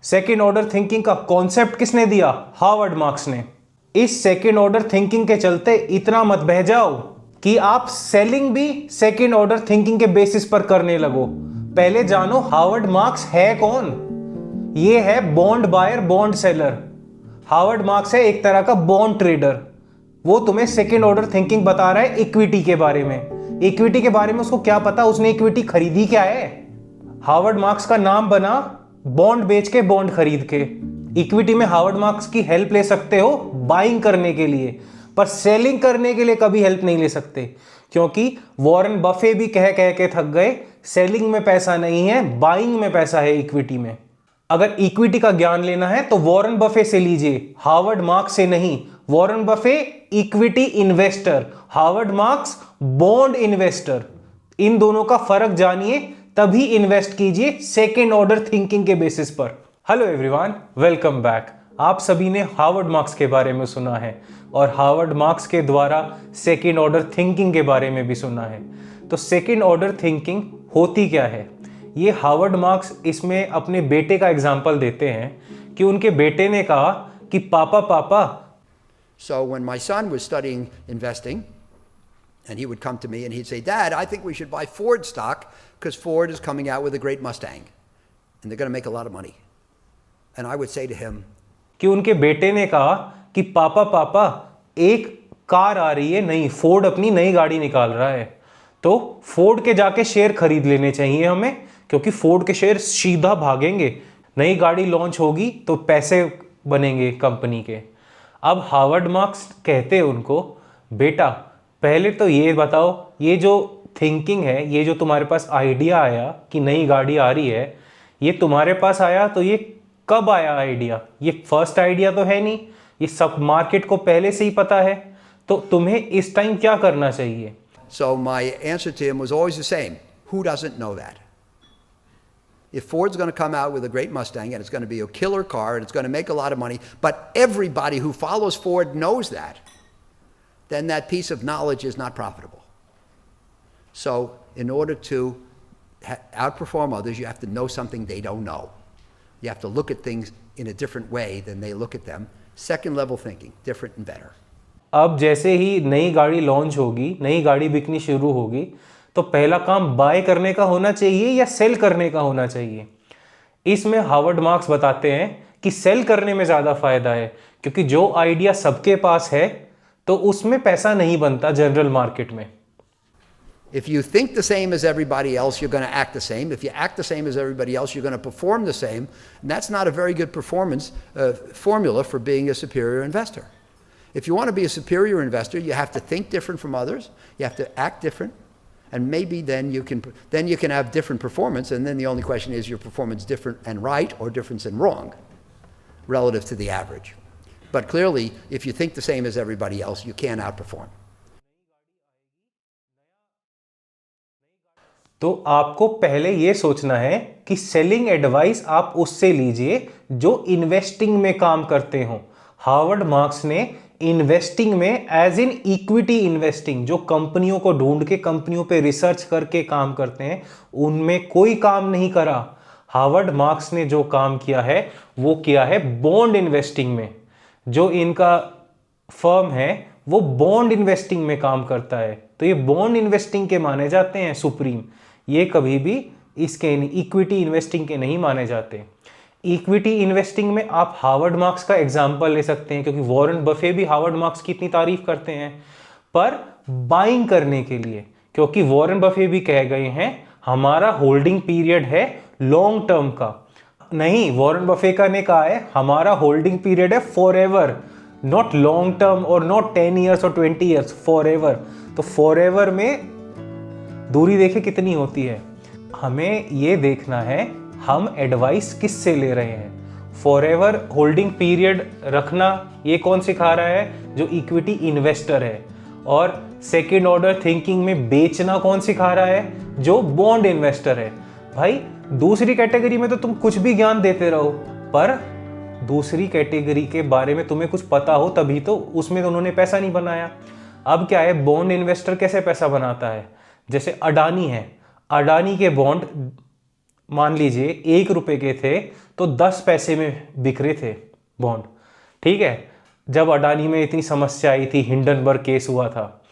Second order thinking का concept किसने दिया? हार्वर्ड मार्क्स ने। इस सेकेंड ऑर्डर थिंकिंग के चलते इतना मत बह जाओ कि आप सेलिंग भी सेकेंड ऑर्डर थिंकिंग के बेसिस पर करने लगो। पहले जानो हार्वर्ड मार्क्स है कौन। ये है bond buyer bond seller. Howard Marks है एक तरह का बॉन्ड ट्रेडर। वो तुम्हें सेकेंड ऑर्डर थिंकिंग बता रहा है इक्विटी के बारे में। इक्विटी के बारे में उसको क्या पता, उसने इक्विटी खरीदी क्या है? हार्वर्ड मार्क्स का नाम बना बॉन्ड बेच के बॉन्ड खरीद के। इक्विटी में हार्वर्ड मार्क्स की हेल्प ले सकते हो बाइंग करने के लिए, पर सेलिंग करने के लिए कभी हेल्प नहीं ले सकते, क्योंकि वॉरेन बफे भी कह कह के थक गए सेलिंग में पैसा नहीं है, बाइंग में पैसा है इक्विटी में। अगर इक्विटी का ज्ञान लेना है तो वॉरेन बफे से लीजिए, हार्वर्ड मार्क्स से नहीं। Warren Buffett equity investor, Howard Marks bond investor. इन दोनों का फर्क जानिए, तभी इन्वेस्ट कीजिए सेकेंड ऑर्डर थिंकिंग के बेसिस पर। Hello everyone, welcome back. आप सभी ने हार्वर्ड मार्क्स के बारे में सुना है और हार्वर्ड मार्क्स के द्वारा सेकेंड ऑर्डर थिंकिंग के बारे में भी सुना है। तो सेकेंड ऑर्डर थिंकिंग होती क्या है? ये हार्वर्ड मार्क्स इसमें अपने बेटे का एग्जाम्पल देते हैं कि उनके बेटे ने कहा कि पापा So when my son was studying investing, and he would come to me and he'd say, Dad, I think we should buy Ford stock because Ford is coming out with a great Mustang and they're going to make a lot of money. And I would say to him, कि उनके बेटे ने कहा कि पापा एक car आ रही है नई, फोर्ड अपनी नई गाड़ी निकाल रहा है, तो फोर्ड के जाके शेयर खरीद लेने चाहिए हमें, क्योंकि फोर्ड के शेयर सीधा भागेंगे। नई गाड़ी लॉन्च होगी तो पैसे बनेंगे कंपनी के। अब हार्वर्ड मार्क्स कहते हैं उनको, बेटा पहले तो ये बताओ, ये जो थिंकिंग है, ये जो तुम्हारे पास आइडिया आया कि नई गाड़ी आ रही है, ये तुम्हारे पास आया तो ये कब आया आइडिया? ये फर्स्ट आइडिया तो है नहीं, ये सब मार्केट को पहले से ही पता है, तो तुम्हें इस टाइम क्या करना चाहिए? So my answer to him was always the same. Who doesn't know that? If Ford's going to come out with a great Mustang and it's going to be a killer car and it's going to make a lot of money, but everybody who follows Ford knows that, then that piece of knowledge is not profitable. So in order to outperform others, you have to know something they don't know. You have to look at things in a different way than they look at them. Second level thinking, different and better. अब जैसे ही नई गाड़ी launch होगी, नई गाड़ी bikini शुरू होगी, तो पहला काम बाय करने का होना चाहिए या सेल करने का होना चाहिए? इसमें हार्वर्ड मार्क्स बताते हैं कि सेल करने में ज़्यादा फायदा है, क्योंकि जो आइडिया सबके पास है तो उसमें पैसा नहीं बनता जनरल मार्केट में। If you think the same as everybody else, you're going to act the same. If you act the same as everybody else, you're going to perform the same. And that's not a very good performance formula for being a superior investor. If you want to be a superior investor, you have to think different from others. You have to act different. And maybe then you can have different performance. And then the only question is your performance different and right or different and wrong relative to the average. But clearly, if you think the same as everybody else, you can't outperform. तो आपको पहले ये सोचना है कि selling advice आप उससे लीजिए जो इन्वेस्टिंग में काम करते हो। हार्वर्ड मार्क्स ने इन्वेस्टिंग में एज इन इक्विटी इन्वेस्टिंग, जो कंपनियों को ढूंढ के कंपनियों पे रिसर्च करके काम करते हैं, उनमें कोई काम नहीं करा। हार्वर्ड मार्क्स ने जो काम किया है वो किया है बॉन्ड इन्वेस्टिंग में। जो इनका फर्म है वो बॉन्ड इन्वेस्टिंग में काम करता है, तो ये बॉन्ड इन्वेस्टिंग के माने जाते हैं सुप्रीम। ये कभी भी इसके इक्विटी इन्वेस्टिंग के नहीं माने जाते। इक्विटी इन्वेस्टिंग में आप हार्वर्ड मार्क्स का एग्जाम्पल ले सकते हैं, क्योंकि वॉरेन बफे भी हार्वर्ड मार्क्स की इतनी तारीफ करते हैं, पर बाइंग करने के लिए, क्योंकि वॉरेन बफे भी कह गए हैं हमारा होल्डिंग पीरियड है लॉन्ग टर्म का। नहीं, वॉरेन बफे का ने कहा है हमारा होल्डिंग पीरियड है for ever, not long term और नॉट 10 ईयर्स और 20 ईयर्स, फॉर एवर। तो फॉर एवर में दूरी देखे कितनी होती है। हमें ये देखना है हम एडवाइस किससे ले रहे हैं। फॉर एवर होल्डिंग पीरियड रखना ये कौन सिखा रहा है? जो इक्विटी इन्वेस्टर है। और सेकेंड ऑर्डर थिंकिंग में बेचना कौन सिखा रहा है? जो बॉन्ड इन्वेस्टर है। भाई दूसरी कैटेगरी में तो तुम कुछ भी ज्ञान देते रहो, पर दूसरी कैटेगरी के बारे में तुम्हें कुछ पता हो तभी तो, उसमें तो उन्होंने पैसा नहीं बनाया। अब क्या है, बॉन्ड इन्वेस्टर कैसे पैसा बनाता है? जैसे अडानी है, अडानी के बॉन्ड मान लीजिए 1 रुपए के थे तो 10 पैसे में बिक रहे थे बॉन्ड, ठीक है। जब अडानी में इतनी समस्या आई थी, हिंडनबर्ग केस हुआ था,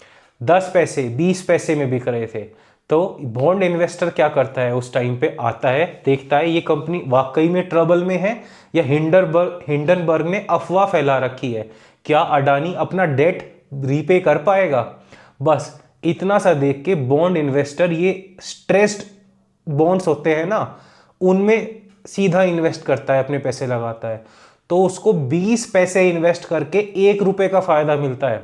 10 पैसे 20 पैसे में बिक रहे थे। तो बॉन्ड इन्वेस्टर क्या करता है, उस टाइम पे आता है, देखता है ये कंपनी वाकई में ट्रबल में है या हिंडनबर्ग ने अफवाह फैला रखी है, क्या अडानी अपना डेट रीपे कर पाएगा। बस इतना सा देख के बॉन्ड इन्वेस्टर, ये स्ट्रेस्ड बॉन्ड्स होते हैं ना, उनमें सीधा इन्वेस्ट करता है, अपने पैसे लगाता है। तो उसको 20 पैसे इन्वेस्ट करके 1 रुपए का फायदा मिलता है।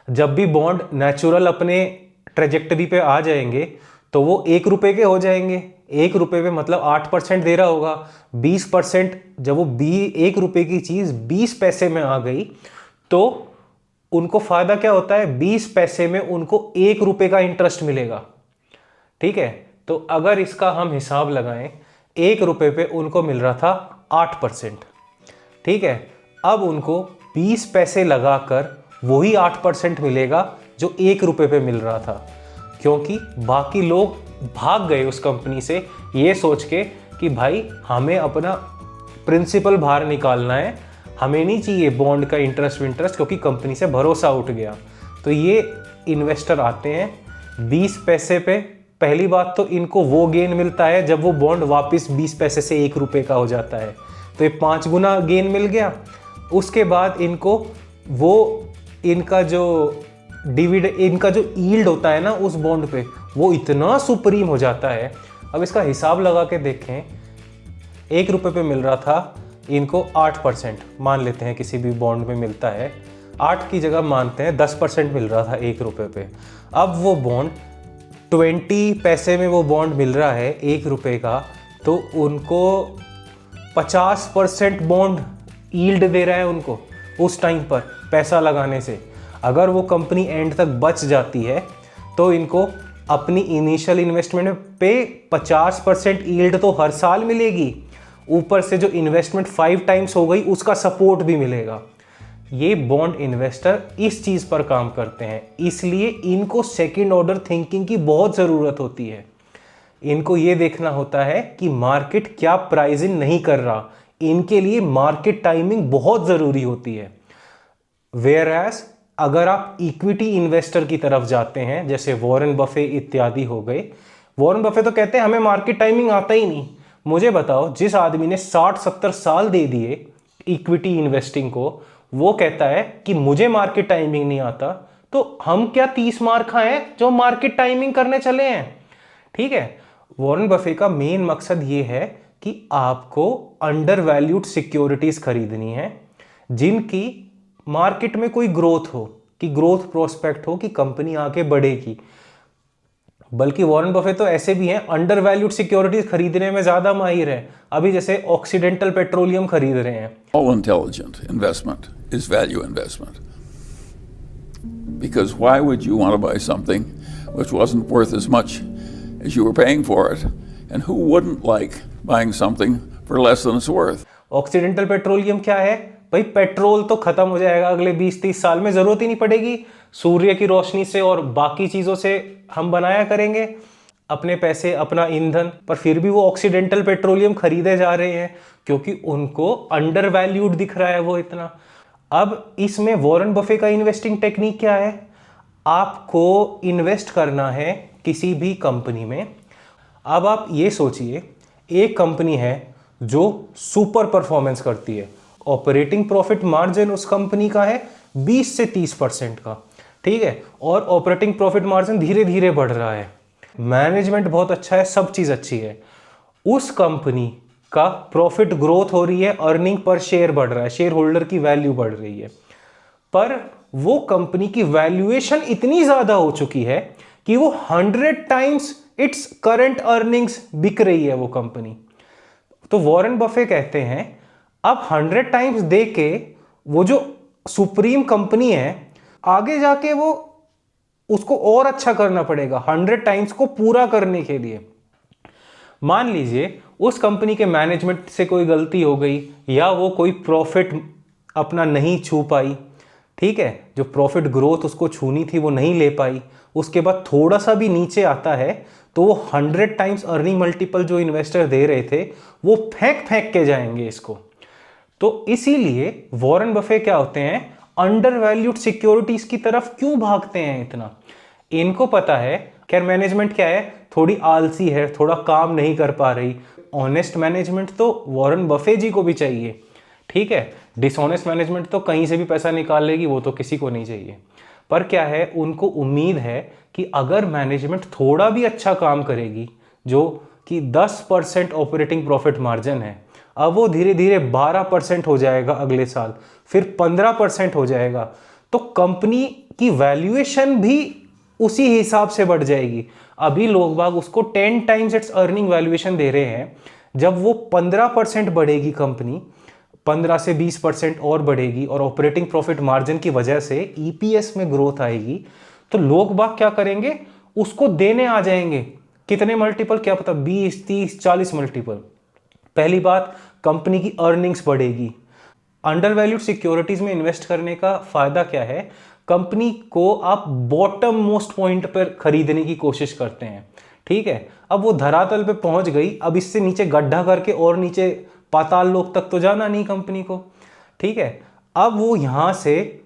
जब भी बॉन्ड नेचुरल अपने ट्रेजेक्टरी पे आ जाएंगे तो वो 1 रुपए के हो जाएंगे। 1 रुपए पे मतलब 8% दे रहा होगा। 20%, जब वो 1 रुपए की चीज 20 पैसे में आ गई तो उनको फायदा क्या होता है, 20 पैसे में उनको 1 रुपए का इंटरेस्ट मिलेगा, ठीक है। तो अगर इसका हम हिसाब लगाएं, 1 रुपए पे उनको मिल रहा था 8%, ठीक है। अब उनको 20 पैसे लगाकर वही 8% मिलेगा जो 1 रुपए पे मिल रहा था, क्योंकि बाकी लोग भाग गए उस कंपनी से ये सोच के कि भाई हमें अपना प्रिंसिपल बाहर निकालना है, हमें नहीं चाहिए बॉन्ड का इंटरेस्ट, क्योंकि कंपनी से भरोसा उठ गया। तो ये इन्वेस्टर आते हैं 20 पैसे पे। पहली बात तो इनको वो गेन मिलता है जब वो बॉन्ड वापस 20 पैसे से 1 रुपए का हो जाता है, तो ये 5 गुना गेन मिल गया। उसके बाद इनको वो इनका जो यील्ड होता है ना उस बॉन्ड पे, वो इतना सुप्रीम हो जाता है। अब इसका हिसाब लगा के देखें, 1 रुपए पे मिल रहा था इनको 8%, मान लेते हैं किसी भी बॉन्ड में मिलता है, 8 की जगह मानते हैं 10% मिल रहा था 1 रुपए पे। अब वो बॉन्ड 20 पैसे में वो बॉन्ड मिल रहा है 1 रुपए का, तो उनको 50% बॉन्ड यील्ड दे रहा है उनको उस टाइम पर पैसा लगाने से। अगर वो कंपनी एंड तक बच जाती है तो इनको अपनी इनिशियल इन्वेस्टमेंट पे 50% यील्ड तो हर साल मिलेगी, ऊपर से जो इन्वेस्टमेंट 5 टाइम्स हो गई उसका सपोर्ट भी मिलेगा। ये बॉन्ड इन्वेस्टर इस चीज़ पर काम करते हैं, इसलिए इनको सेकंड ऑर्डर थिंकिंग की बहुत ज़रूरत होती है। इनको ये देखना होता है कि मार्केट क्या प्राइसिंग नहीं कर रहा, इनके लिए मार्केट टाइमिंग बहुत ज़रूरी होती है। वेयर एज अगर आप इक्विटी इन्वेस्टर की तरफ जाते हैं, जैसे वॉरेन बफे इत्यादि हो गए, वॉरेन बफे तो कहते हैं हमें मार्केट टाइमिंग आता ही नहीं। मुझे बताओ, जिस आदमी ने 60-70 साल दे दिए इक्विटी इन्वेस्टिंग को, वो कहता है कि मुझे मार्केट टाइमिंग नहीं आता, तो हम क्या 30 मार खाएं जो मार्केट टाइमिंग करने चले हैं, ठीक है। वॉरेन बफे का मेन मकसद ये है कि आपको अंडर वैल्यूड सिक्योरिटीज खरीदनी है जिनकी मार्केट में कोई ग्रोथ हो, कि ग्रोथ प्रोस्पेक्ट हो कि कंपनी आगे बढ़ेगी। बल्कि वॉरेन बफे तो ऐसे भी हैं, अंडर वैल्यूड सिक्योरिटीज खरीदने में ज्यादा माहिर है। अभी जैसे ऑक्सीडेंटल पेट्रोलियम खरीद रहे हैं। All intelligent investment is value investment. Because why would you want to buy something which wasn't worth as much as you were paying for it? And who wouldn't like buying something for less than it's worth? Occidental petroleum क्या है भाई? Petrol तो खत्म हो जाएगा अगले 20-30 साल में, जरूरत ही नहीं पड़ेगी, सूर्य की रोशनी से और बाकी चीजों से हम बनाया करेंगे अपने पैसे, अपना ईंधन। पर फिर भी वो ऑक्सीडेंटल पेट्रोलियम खरीदे जा रहे हैं क्योंकि उनको अंडर वैल्यूड दिख रहा है वो इतना। अब इसमें वॉरेन बफे का इन्वेस्टिंग टेक्निक क्या है? आपको इन्वेस्ट करना है किसी भी कंपनी में। अब आप ये सोचिए, एक कंपनी है जो सुपर परफॉर्मेंस करती है, ऑपरेटिंग प्रॉफिट मार्जिन उस कंपनी का है 20 से 30% का, ठीक है, और ऑपरेटिंग प्रॉफिट मार्जिन धीरे धीरे बढ़ रहा है, मैनेजमेंट बहुत अच्छा है, सब चीज़ अच्छी है। उस कंपनी का प्रॉफिट ग्रोथ हो रही है, अर्निंग पर शेयर बढ़ रहा है, शेयर होल्डर की वैल्यू बढ़ रही है, पर वो कंपनी की वैल्यूएशन इतनी ज़्यादा हो चुकी है कि वो 100 टाइम्स इट्स करंट अर्निंग्स बिक रही है वो कंपनी। तो वॉरेन बफे कहते हैं अब 100 टाइम्स दे के वो जो सुप्रीम कंपनी है आगे जाके वो उसको और अच्छा करना पड़ेगा 100 टाइम्स को पूरा करने के लिए। मान लीजिए उस कंपनी के मैनेजमेंट से कोई गलती हो गई या वो कोई प्रॉफिट अपना नहीं छू पाई, ठीक है, जो प्रॉफिट ग्रोथ उसको छूनी थी वो नहीं ले पाई, उसके बाद थोड़ा सा भी नीचे आता है तो वो 100 टाइम्स अर्निंग मल्टीपल जो इन्वेस्टर दे रहे थे वो फेंक फेंक के जाएंगे इसको। तो इसीलिए वॉरेन बफे क्या होते हैं, अंडर वैल्यूड सिक्योरिटीज की तरफ क्यों भागते हैं इतना। इनको पता है खैर मैनेजमेंट क्या है, थोड़ी आलसी है, थोड़ा काम नहीं कर पा रही। ऑनेस्ट मैनेजमेंट तो वॉरेन बफे जी को भी चाहिए, ठीक है। डिसऑनेस्ट मैनेजमेंट तो कहीं से भी पैसा निकाल लेगी, वो तो किसी को नहीं चाहिए। पर क्या है, उनको उम्मीद है कि अगर मैनेजमेंट थोड़ा भी अच्छा काम करेगी, जो कि 10% ऑपरेटिंग प्रॉफिट मार्जिन है, अब वो धीरे धीरे 12% हो जाएगा अगले साल, फिर 15% हो जाएगा, तो कंपनी की वैल्यूएशन भी उसी हिसाब से बढ़ जाएगी। अभी लोग बाग उसको 10 टाइम्स इट्स अर्निंग वैल्यूएशन दे रहे हैं, जब वो 15% बढ़ेगी कंपनी, 15 से 20% और बढ़ेगी और ऑपरेटिंग प्रॉफिट मार्जिन की वजह से ईपीएस में ग्रोथ आएगी, तो लोग बाग क्या करेंगे, उसको देने आ जाएंगे। कितने मल्टीपल, क्या पता 20, 30, 40 मल्टीपल। पहली बात, कंपनी की अर्निंग्स बढ़ेगी। अंडर वैल्यूड सिक्योरिटीज में इन्वेस्ट करने का फायदा क्या है, कंपनी को आप बॉटम मोस्ट पॉइंट पर खरीदने की कोशिश करते हैं, ठीक है। अब वो धरातल पे पहुंच गई, अब इससे नीचे गड्ढा करके और नीचे पाताल लोक तक तो जाना नहीं कंपनी को, ठीक है। अब वो यहां से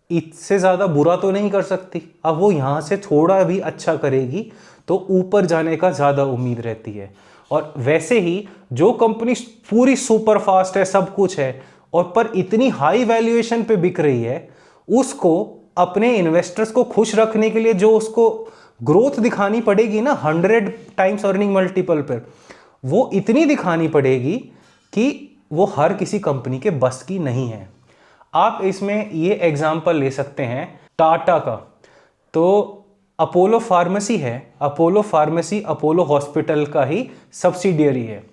इससे ज्यादा बुरा तो नहीं कर सकती, अब वो यहां से थोड़ा भी अच्छा करेगी तो ऊपर जाने का ज्यादा उम्मीद रहती है। और वैसे ही जो कंपनी पूरी सुपर फास्ट है, सब कुछ है, और पर इतनी हाई वैल्यूएशन पे बिक रही है, उसको अपने इन्वेस्टर्स को खुश रखने के लिए जो उसको ग्रोथ दिखानी पड़ेगी ना 100 टाइम्स अर्निंग मल्टीपल पर, वो इतनी दिखानी पड़ेगी कि वो हर किसी कंपनी के बस की नहीं है। आप इसमें ये एग्जांपल ले सकते हैं टाटा का। तो अपोलो फार्मेसी है, अपोलो फार्मेसी अपोलो हॉस्पिटल का ही सब्सिडियरी है।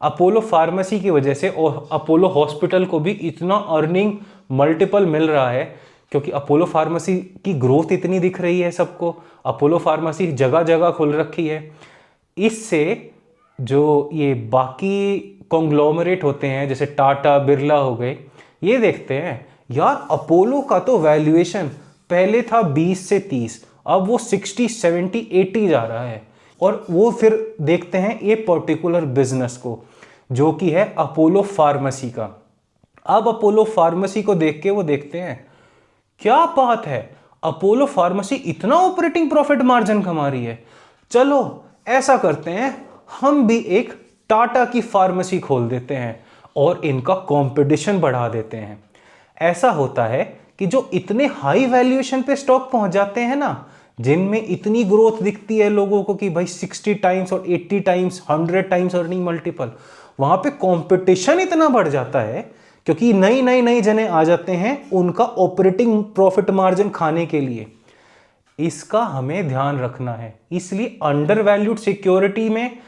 अपोलो फार्मेसी की वजह से और अपोलो हॉस्पिटल को भी इतना अर्निंग मल्टीपल मिल रहा है क्योंकि अपोलो फार्मेसी की ग्रोथ इतनी दिख रही है सबको। अपोलो फार्मेसी जगह जगह खुल रखी है। इससे जो ये बाकी कॉन्ग्लोमरेट होते हैं जैसे टाटा बिरला हो गए, ये देखते हैं यार अपोलो का तो वैल्यूएशन पहले था 20 से 30, अब वो 60, 70, 80 जा रहा है। और वो फिर देखते हैं ये पर्टिकुलर बिजनेस को जो कि है अपोलो फार्मेसी का। अब अपोलो फार्मेसी को देख के वो देखते हैं क्या बात है, अपोलो फार्मेसी इतना ऑपरेटिंग प्रॉफिट मार्जिन कमा रही है, चलो ऐसा करते हैं हम भी एक टाटा की फार्मेसी खोल देते हैं और इनका कंपटीशन बढ़ा देते हैं। ऐसा होता है कि जो इतने हाई वैल्यूएशन पे स्टॉक पहुंच जाते हैं ना, जिनमें इतनी ग्रोथ दिखती है लोगों को कि भाई 60 टाइम्स और 80 टाइम्स 100 टाइम्स अर्निंग मल्टीपल, वहां पे कंपटीशन इतना बढ़ जाता है क्योंकि नई जने आ जाते हैं उनका ऑपरेटिंग प्रॉफिट मार्जिन खाने के लिए। इसका हमें ध्यान रखना है। इसलिए अंडर वैल्यूड सिक्योरिटी में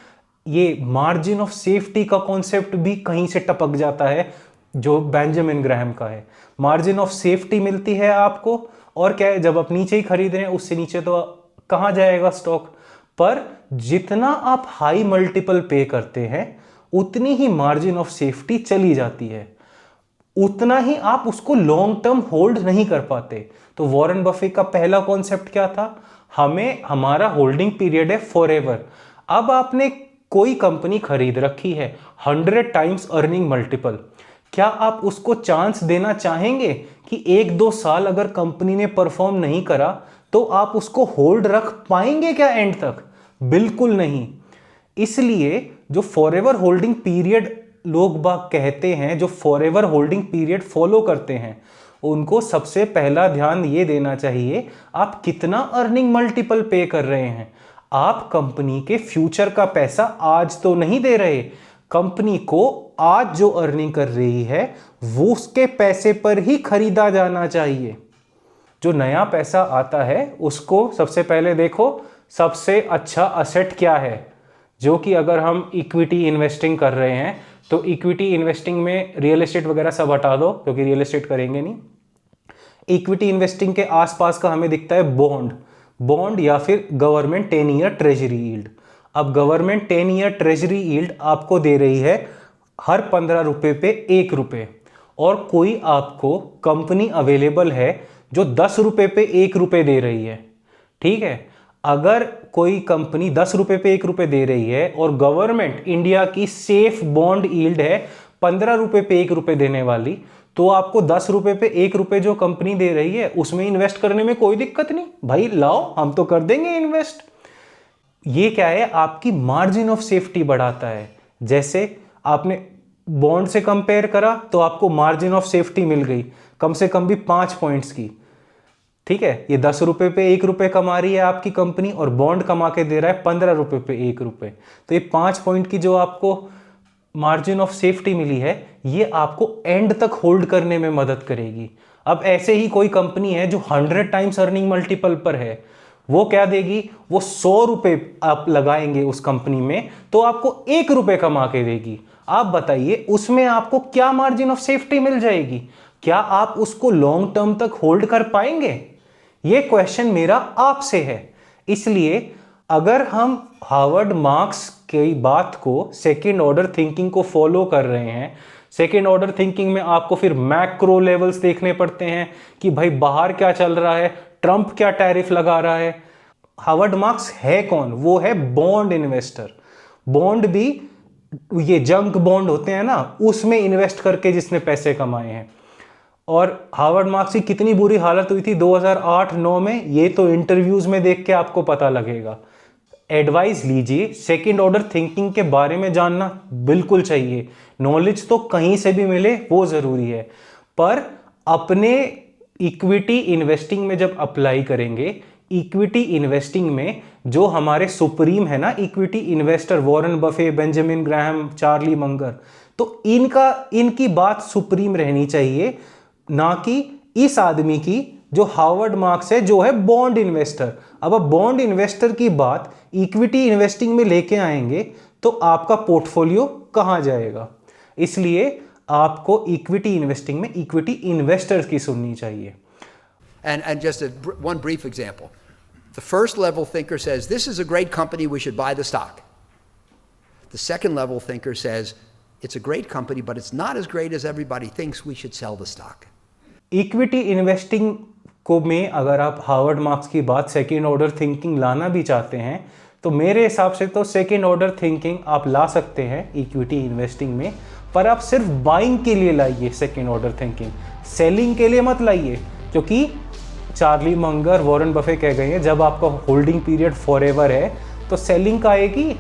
ये मार्जिन ऑफ सेफ्टी का कॉन्सेप्ट भी कहीं से टपक जाता है जो बेंजामिन ग्राहम का है। मार्जिन ऑफ सेफ्टी मिलती है आपको, और क्या है जब आप नीचे ही खरीद रहे हैं उससे नीचे तो कहां जाएगा स्टॉक। पर जितना आप हाई मल्टीपल पे करते हैं उतनी ही मार्जिन ऑफ सेफ्टी चली जाती है, उतना ही आप उसको लॉन्ग टर्म होल्ड नहीं कर पाते। तो वॉरेन बफे का पहला कॉन्सेप्ट क्या था, हमें हमारा होल्डिंग पीरियड है फॉरएवर। अब आपने कोई कंपनी खरीद रखी है 100 टाइम्स अर्निंग मल्टीपल, क्या आप उसको चांस देना चाहेंगे कि 1-2 साल अगर कंपनी ने परफॉर्म नहीं करा तो आप उसको होल्ड रख पाएंगे क्या एंड तक? बिल्कुल नहीं। इसलिए जो फॉरएवर होल्डिंग पीरियड लोग बाग कहते हैं, जो फॉरएवर होल्डिंग पीरियड फॉलो करते हैं, उनको सबसे पहला ध्यान ये देना चाहिए आप कितना अर्निंग मल्टीपल पे कर रहे हैं। आप कंपनी के फ्यूचर का पैसा आज तो नहीं दे रहे, कंपनी को आज जो अर्निंग कर रही है वो उसके पैसे पर ही खरीदा जाना चाहिए। जो नया पैसा आता है उसको सबसे पहले देखो सबसे अच्छा असेट क्या है, जो कि अगर हम इक्विटी इन्वेस्टिंग कर रहे हैं तो इक्विटी इन्वेस्टिंग में रियल एस्टेट वगैरह सब हटा दो क्योंकि रियल एस्टेट करेंगे नहीं। इक्विटी इन्वेस्टिंग के आसपास का हमें दिखता है बॉन्ड या फिर गवर्नमेंट 10 ईयर ट्रेजरी यील्ड। अब गवर्नमेंट 10 ईयर ट्रेजरी यील्ड आपको दे रही है हर 15 रुपए पे 1 रुपए, और कोई आपको कंपनी अवेलेबल है जो 10 रुपए पे 1 रुपए दे रही है, ठीक है। अगर कोई कंपनी 10 रुपए पे 1 रुपए दे रही है और गवर्नमेंट इंडिया की सेफ बॉन्ड यील्ड है 15 रुपए पे 1 रुपए देने वाली, तो आपको 10 रुपए पे 1 रुपए जो कंपनी दे रही है उसमें इन्वेस्ट करने में कोई दिक्कत नहीं, भाई लाओ हम तो कर देंगे इन्वेस्ट। ये क्या है, आपकी मार्जिन ऑफ सेफ्टी बढ़ाता है। जैसे आपने बॉन्ड से कंपेयर करा तो आपको मार्जिन ऑफ सेफ्टी मिल गई कम से कम भी 5 पॉइंट्स की, ठीक है। ये 10 रुपए पे 1 रुपए कमा रही है आपकी कंपनी और बॉन्ड कमा के दे रहा है 15 रुपए पे 1 रुपए, तो ये 5 पॉइंट की जो आपको मार्जिन ऑफ सेफ्टी मिली है ये आपको एंड तक होल्ड करने में मदद करेगी। अब ऐसे ही कोई कंपनी है जो 100 टाइम्स अर्निंग मल्टीपल पर है, वो क्या देगी, वो 100 रुपए आप लगाएंगे उस कंपनी में तो आपको 1 रुपए कमा के देगी। आप बताइए उसमें आपको क्या मार्जिन ऑफ सेफ्टी मिल जाएगी, क्या आप उसको लॉन्ग टर्म तक होल्ड कर पाएंगे? ये क्वेश्चन मेरा आपसे है। इसलिए अगर हम हार्वर्ड मार्क्स की बात को, सेकेंड ऑर्डर थिंकिंग को फॉलो कर रहे हैं, सेकेंड ऑर्डर थिंकिंग में आपको फिर मैक्रो लेवल्स देखने पड़ते हैं कि भाई बाहर क्या चल रहा है, ट्रंप क्या टैरिफ लगा रहा है। हार्वर्ड मार्क्स है कौन? वो है बॉन्ड इन्वेस्टर। बॉन्ड भी ये जंक बॉन्ड होते हैं ना, उसमें इन्वेस्ट करके जिसने पैसे कमाए हैं। और हार्वर्ड मार्क्स की कितनी बुरी हालत हुई थी 2008-9 में, ये तो इंटरव्यूज में देख के आपको पता लगेगा। एडवाइस लीजिए, सेकंड ऑर्डर थिंकिंग के बारे में जानना बिल्कुल चाहिए। नॉलेज तो कहीं से भी मिले वो ज़रूरी है, पर अपने इक्विटी इन्वेस्टिंग में जब अप्लाई करेंगे, इक्विटी इन्वेस्टिंग में जो हमारे सुप्रीम है ना equity investor, Warren Buffett, Benjamin Graham, Charlie Munger, तो इनकी बात सुप्रीम रहनी चाहिए, ना कि इस आदमी की जो हार्वर्ड मार्क्स है जो है बॉन्ड इन्वेस्टर। अब बॉन्ड इन्वेस्टर की बात इक्विटी इन्वेस्टिंग में लेके आएंगे तो आपका पोर्टफोलियो कहां जाएगा? इसलिए आपको इक्विटी इन्वेस्टिंग में इक्विटी इन्वेस्टर्स की सुननी चाहिए। And just one brief example. The first level thinker says, this is a great company, we should buy the stock. The second level thinker says, it's a great company, but it's not as great as everybody thinks, we should sell the stock. Equity investing को में अगर आप Harvard marks की बात second order thinking लाना भी चाहते हैं तो मेरे हिसाब से तो सेकेंड ऑर्डर थिंकिंग आप ला सकते हैं इक्विटी इन्वेस्टिंग में, पर आप सिर्फ बाइंग के लिए लाइए सेकेंड ऑर्डर थिंकिंग, सेलिंग के लिए मत लाइए। क्योंकि चार्ली मंगर, वॉरेन बफे कह गए हैं जब आपका होल्डिंग पीरियड फॉरएवर है तो सेलिंग का आएगी।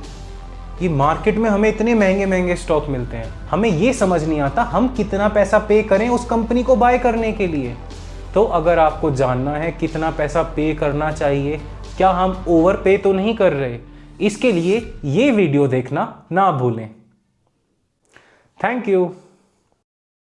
कि मार्केट में हमें इतने महंगे महंगे स्टॉक मिलते हैं, हमें ये समझ नहीं आता हम कितना पैसा पे करें उस कंपनी को बाय करने के लिए। तो अगर आपको जानना है कितना पैसा पे करना चाहिए, क्या हम ओवर पे तो नहीं कर रहे, इसके लिए ये वीडियो देखना ना भूलें। Thank you.